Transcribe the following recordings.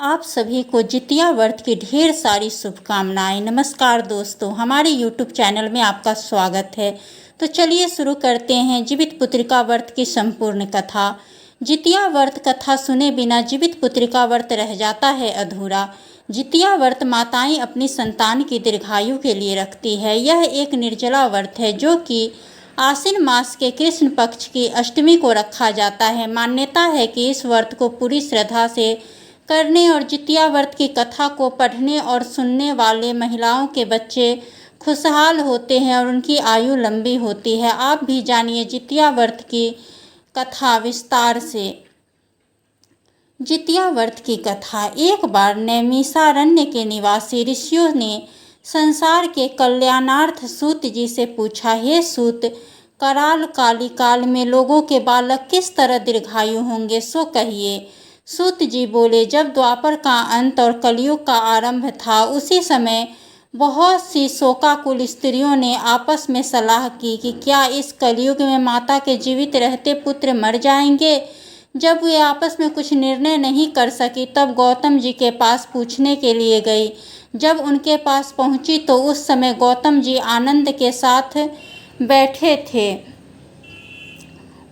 आप सभी को जितिया व्रत की ढेर सारी शुभकामनाएं। नमस्कार दोस्तों, हमारे यूट्यूब चैनल में आपका स्वागत है। तो चलिए शुरू करते हैं जीवित पुत्रिका व्रत की संपूर्ण कथा। जितिया व्रत कथा सुने बिना जीवित पुत्रिका व्रत रह जाता है अधूरा। जितिया व्रत माताएं अपनी संतान की दीर्घायु के लिए रखती है। यह एक निर्जला व्रत है जो कि आश्विन मास के कृष्ण पक्ष की अष्टमी को रखा जाता है। मान्यता है कि इस व्रत को पूरी श्रद्धा से करने और जितिया व्रत की कथा को पढ़ने और सुनने वाले महिलाओं के बच्चे खुशहाल होते हैं और उनकी आयु लंबी होती है। आप भी जानिए जितिया व्रत की कथा विस्तार से। जितिया व्रत की कथा। एक बार नैमिषारण्य के निवासी ऋषियों ने संसार के कल्याणार्थ सूत जी से पूछा, हे सूत, कराल काली काल में लोगों के बालक किस तरह दीर्घायु होंगे, सो कहिए। सूत जी बोले, जब द्वापर का अंत और कलयुग का आरंभ था, उसी समय बहुत सी शोकाकुल स्त्रियों ने आपस में सलाह की कि क्या इस कलयुग में माता के जीवित रहते पुत्र मर जाएंगे। जब वे आपस में कुछ निर्णय नहीं कर सकी तब गौतम जी के पास पूछने के लिए गई। जब उनके पास पहुंची तो उस समय गौतम जी आनंद के साथ बैठे थे।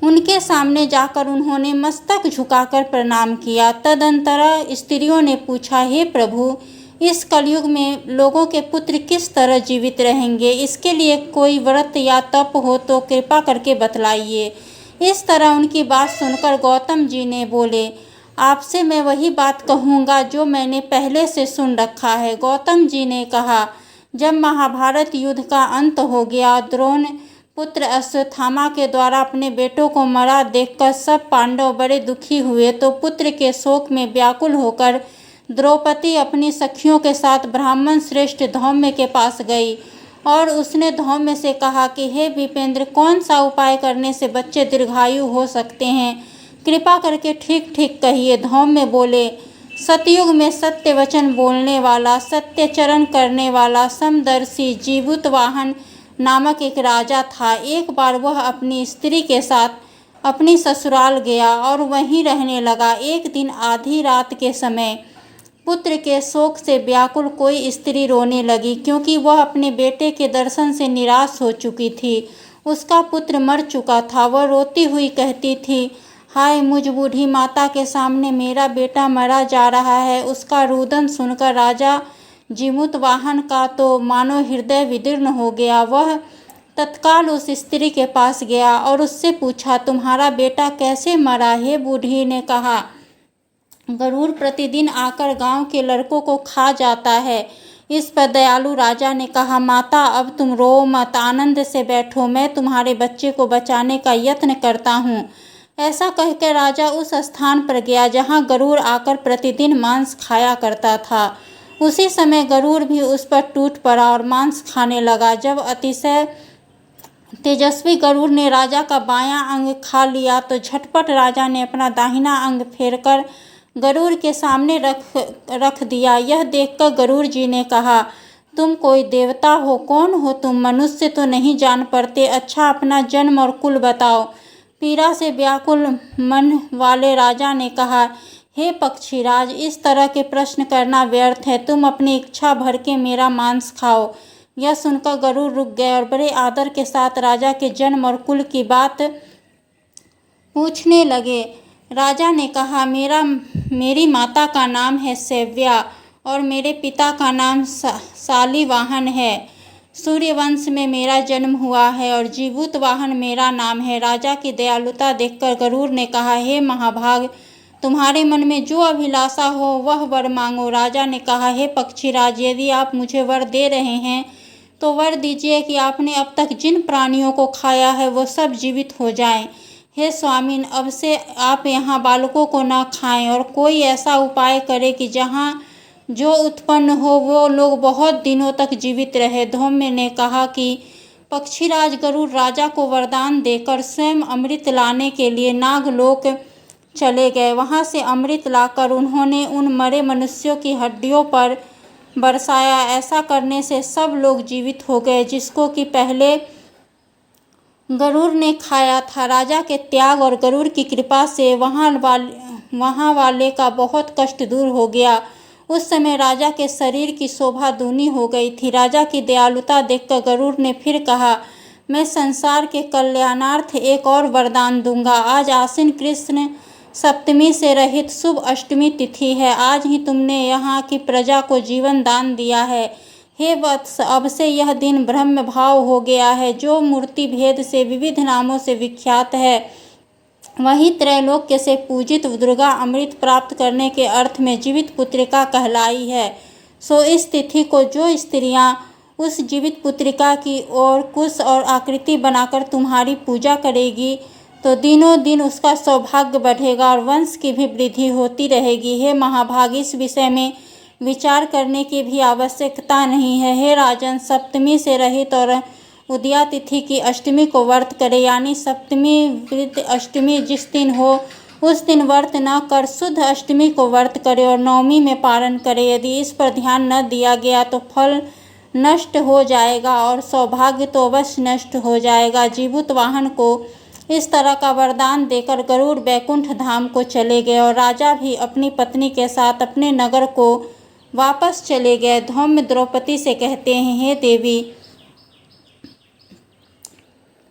उनके सामने जाकर उन्होंने मस्तक झुकाकर प्रणाम किया। तदंतर स्त्रियों ने पूछा, हे प्रभु, इस कलयुग में लोगों के पुत्र किस तरह जीवित रहेंगे, इसके लिए कोई व्रत या तप हो तो कृपा करके बतलाइए। इस तरह उनकी बात सुनकर गौतम जी ने बोले, आपसे मैं वही बात कहूँगा जो मैंने पहले से सुन रखा है। गौतम जी ने कहा, जब महाभारत युद्ध का अंत हो गया, द्रोण पुत्र अश्वत्थामा के द्वारा अपने बेटों को मरा देखकर सब पांडव बड़े दुखी हुए तो पुत्र के शोक में व्याकुल होकर द्रौपदी अपनी सखियों के साथ ब्राह्मण श्रेष्ठ धौम्य के पास गई और उसने धौम्य से कहा कि हे विपेंद्र, कौन सा उपाय करने से बच्चे दीर्घायु हो सकते हैं, कृपा करके ठीक ठीक कहिए। धौम्य बोले, सतयुग में सत्य वचन बोलने वाला, सत्यचरण करने वाला समदर्शी जीवुतवाहन नामक एक राजा था। एक बार वह अपनी स्त्री के साथ अपनी ससुराल गया और वहीं रहने लगा। एक दिन आधी रात के समय पुत्र के शोक से व्याकुल कोई स्त्री रोने लगी, क्योंकि वह अपने बेटे के दर्शन से निराश हो चुकी थी। उसका पुत्र मर चुका था। वह रोती हुई कहती थी, हाय मुझ बूढ़ी माता के सामने मेरा बेटा मरा जा रहा है। उसका रुदन सुनकर राजा जीमूतवाहन का तो मानो हृदय विदीर्ण हो गया। वह तत्काल उस स्त्री के पास गया और उससे पूछा, तुम्हारा बेटा कैसे मरा है। बूढ़ी ने कहा, गरुड़ प्रतिदिन आकर गांव के लड़कों को खा जाता है। इस पर दयालु राजा ने कहा, माता अब तुम रो मत, आनंद से बैठो, मैं तुम्हारे बच्चे को बचाने का यत्न करता हूँ। ऐसा कहकर राजा उस स्थान पर गया जहाँ गरुड़ आकर प्रतिदिन मांस खाया करता था। उसी समय गरुड़ भी उस पर टूट पड़ा और मांस खाने लगा। जब अतिशय तेजस्वी गरुड़ ने राजा का बायां अंग खा लिया तो झटपट राजा ने अपना दाहिना अंग फेरकर गरुड़ के सामने रख दिया। यह देखकर गरुड़ जी ने कहा, तुम कोई देवता हो, कौन हो तुम, मनुष्य तो नहीं जान पड़ते। अच्छा अपना जन्म और कुल बताओ। पीड़ा से व्याकुल मन वाले राजा ने कहा, हे पक्षीराज, इस तरह के प्रश्न करना व्यर्थ है। तुम अपनी इच्छा भर के मेरा मांस खाओ। यह सुनकर गरुड़ रुक गए और बड़े आदर के साथ राजा के जन्म और कुल की बात पूछने लगे। राजा ने कहा, मेरी माता का नाम है सेव्या और मेरे पिता का नाम शालिवाहन है। सूर्यवंश में मेरा जन्म हुआ है और जीवूतवाहन मेरा नाम है। राजा की दयालुता देखकर गरुड़ ने कहा, हे महाभाग, तुम्हारे मन में जो अभिलाषा हो वह वर मांगो। राजा ने कहा, हे पक्षीराज, यदि आप मुझे वर दे रहे हैं तो वर दीजिए कि आपने अब तक जिन प्राणियों को खाया है वो सब जीवित हो जाएं। हे स्वामीन, अब से आप यहाँ बालकों को न खाएं और कोई ऐसा उपाय करें कि जहाँ जो उत्पन्न हो वो लोग बहुत दिनों तक जीवित रहे। धौम्य ने कहा कि पक्षीराज गरुड़ राजा को वरदान देकर स्वयं अमृत लाने के लिए नागलोक चले गए। वहाँ से अमृत लाकर उन्होंने उन मरे मनुष्यों की हड्डियों पर बरसाया। ऐसा करने से सब लोग जीवित हो गए जिसको कि पहले गरुड़ ने खाया था। राजा के त्याग और गरुड़ की कृपा से वहाँ वहाँ वाले का बहुत कष्ट दूर हो गया। उस समय राजा के शरीर की शोभा दूनी हो गई थी। राजा की दयालुता देखकर गरुड़ ने फिर कहा, मैं संसार के कल्याणार्थ एक और वरदान दूंगा। आज आश्विन कृष्ण सप्तमी से रहित शुभ अष्टमी तिथि है। आज ही तुमने यहाँ की प्रजा को जीवन दान दिया है। हे वत्स, अब से यह दिन ब्रह्म भाव हो गया है। जो मूर्ति भेद से विविध नामों से विख्यात है, वही त्रैलोक्य से पूजित दुर्गा अमृत प्राप्त करने के अर्थ में जीवित पुत्रिका कहलाई है। सो इस तिथि को जो स्त्रियां उस जीवित पुत्रिका की ओर कुश और आकृति बनाकर तुम्हारी पूजा करेगी, तो दिनों दिन उसका सौभाग्य बढ़ेगा और वंश की भी वृद्धि होती रहेगी। हे महाभागी, इस विषय में विचार करने की भी आवश्यकता नहीं है। हे राजन, सप्तमी से रहित और उदया तिथि की अष्टमी को व्रत करे, यानी सप्तमी वृद्ध अष्टमी जिस दिन हो उस दिन व्रत न कर शुद्ध अष्टमी को व्रत करे और नवमी में पारण करे। यदि इस पर ध्यान न दिया गया तो फल नष्ट हो जाएगा और सौभाग्य तो अवश्य नष्ट हो जाएगा। जीवित वाहन को इस तरह का वरदान देकर गरुड़ बैकुंठ धाम को चले गए और राजा भी अपनी पत्नी के साथ अपने नगर को वापस चले गए। धौम्य द्रौपदी से कहते हैं, हे देवी,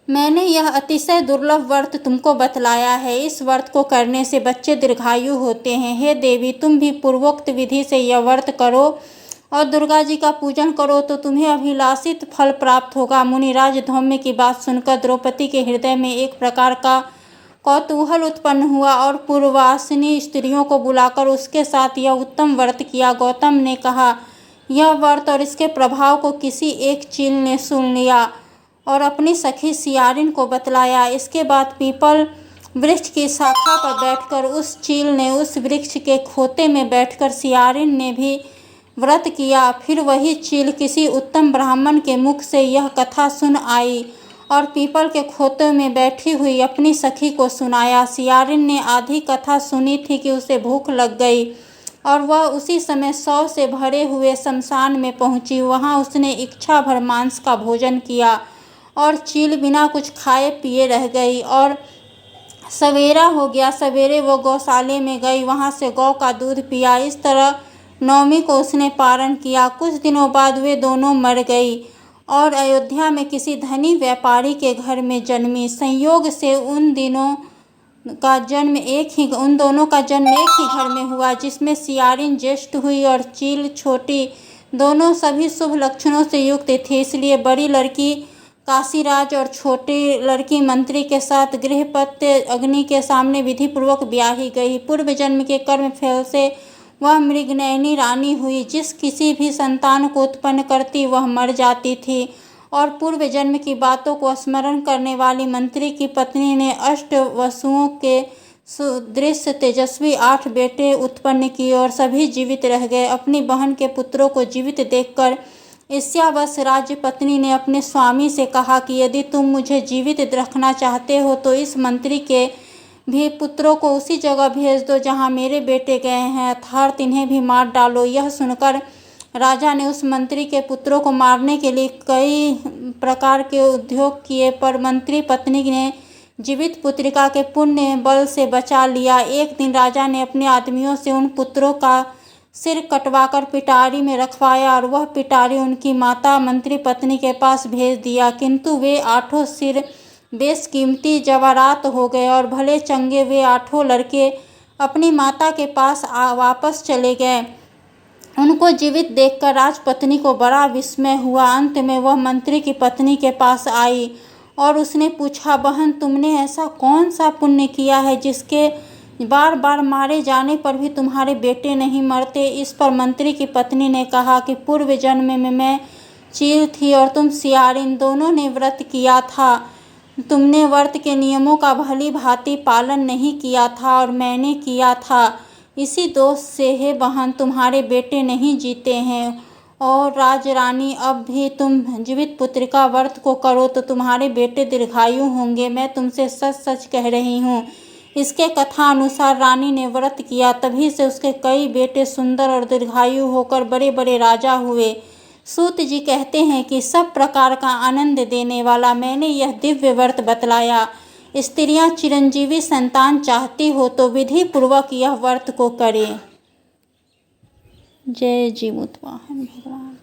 मैंने यह अतिशय दुर्लभ व्रत तुमको बतलाया है। इस व्रत को करने से बच्चे दीर्घायु होते हैं। हे देवी, तुम भी पूर्वोक्त विधि से यह व्रत करो और दुर्गा जी का पूजन करो तो तुम्हें अभिलाषित फल प्राप्त होगा। मुनिराज धौम्य की बात सुनकर द्रौपदी के हृदय में एक प्रकार का कौतूहल उत्पन्न हुआ और पूर्ववासिनी स्त्रियों को बुलाकर उसके साथ यह उत्तम व्रत किया। गौतम ने कहा, यह व्रत और इसके प्रभाव को किसी एक चील ने सुन लिया और अपनी सखी सियारिन को बतलाया। इसके बाद पीपल वृक्ष की शाखा पर बैठकर उस चील ने उस वृक्ष के खोते में बैठकर सियारिन ने भी व्रत किया। फिर वही चील किसी उत्तम ब्राह्मण के मुख से यह कथा सुन आई और पीपल के खोते में बैठी हुई अपनी सखी को सुनाया। सियारिन ने आधी कथा सुनी थी कि उसे भूख लग गई और वह उसी समय 100 से भरे हुए शमशान में पहुंची। वहां उसने इच्छा भर मांस का भोजन किया और चील बिना कुछ खाए पिए रह गई और सवेरा हो गया। सवेरे वो गौशाले में गई, वहाँ से गौ का दूध पिया। इस तरह नवमी को उसने पारण किया। कुछ दिनों बाद वे दोनों मर गई और अयोध्या में किसी धनी व्यापारी के घर में जन्मी। संयोग से उन दोनों का जन्म एक ही घर में हुआ, जिसमें सियारिन ज्येष्ठ हुई और चील छोटी। दोनों सभी शुभ लक्षणों से युक्त थे, इसलिए बड़ी लड़की काशीराज और छोटी लड़की मंत्री के साथ गृहपत्य अग्नि के सामने विधिपूर्वक ब्याही गई। पूर्व जन्म के कर्म फल से वह मृगनयनी रानी हुई। जिस किसी भी संतान को उत्पन्न करती वह मर जाती थी और पूर्व जन्म की बातों को स्मरण करने वाली मंत्री की पत्नी ने 8 वसुओं के सुदृश तेजस्वी 8 बेटे उत्पन्न किए और सभी जीवित रह गए। अपनी बहन के पुत्रों को जीवित देखकर ईर्ष्यावश राज्य पत्नी ने अपने स्वामी से कहा कि यदि तुम मुझे जीवित रखना चाहते हो तो इस मंत्री के भी पुत्रों को उसी जगह भेज दो जहाँ मेरे बेटे गए हैं, अर्थात इन्हें भी मार डालो। यह सुनकर राजा ने उस मंत्री के पुत्रों को मारने के लिए कई प्रकार के उद्योग किए, पर मंत्री पत्नी ने जीवित पुत्रिका के पुण्य बल से बचा लिया। एक दिन राजा ने अपने आदमियों से उन पुत्रों का सिर कटवाकर पिटारी में रखवाया और वह पिटारी उनकी माता मंत्री पत्नी के पास भेज दिया, किंतु वे 8 सिर बेशकीमती जवाहरात हो गए और भले चंगे वे 8 लड़के अपनी माता के पास वापस चले गए। उनको जीवित देखकर राजपत्नी को बड़ा विस्मय हुआ। अंत में वह मंत्री की पत्नी के पास आई और उसने पूछा, बहन, तुमने ऐसा कौन सा पुण्य किया है जिसके बार बार मारे जाने पर भी तुम्हारे बेटे नहीं मरते? इस पर मंत्री की पत्नी ने कहा कि पूर्व जन्म में मैं चील थी और तुम सियारिन, दोनों ने व्रत किया था। तुमने व्रत के नियमों का भली भांति पालन नहीं किया था और मैंने किया था। इसी दोष से हे बहन तुम्हारे बेटे नहीं जीते हैं। और राजरानी, अब भी तुम जीवित पुत्रिका व्रत को करो तो तुम्हारे बेटे दीर्घायु होंगे। मैं तुमसे सच सच कह रही हूँ। इसके कथा अनुसार रानी ने व्रत किया, तभी से उसके कई बेटे सुंदर और दीर्घायु होकर बड़े बड़े राजा हुए। सूत जी कहते हैं कि सब प्रकार का आनंद देने वाला मैंने यह दिव्य व्रत बतलाया। स्त्रियां चिरंजीवी संतान चाहती हो तो विधि पूर्वक यह व्रत को करें। जय जीमूत वाहन भगवान।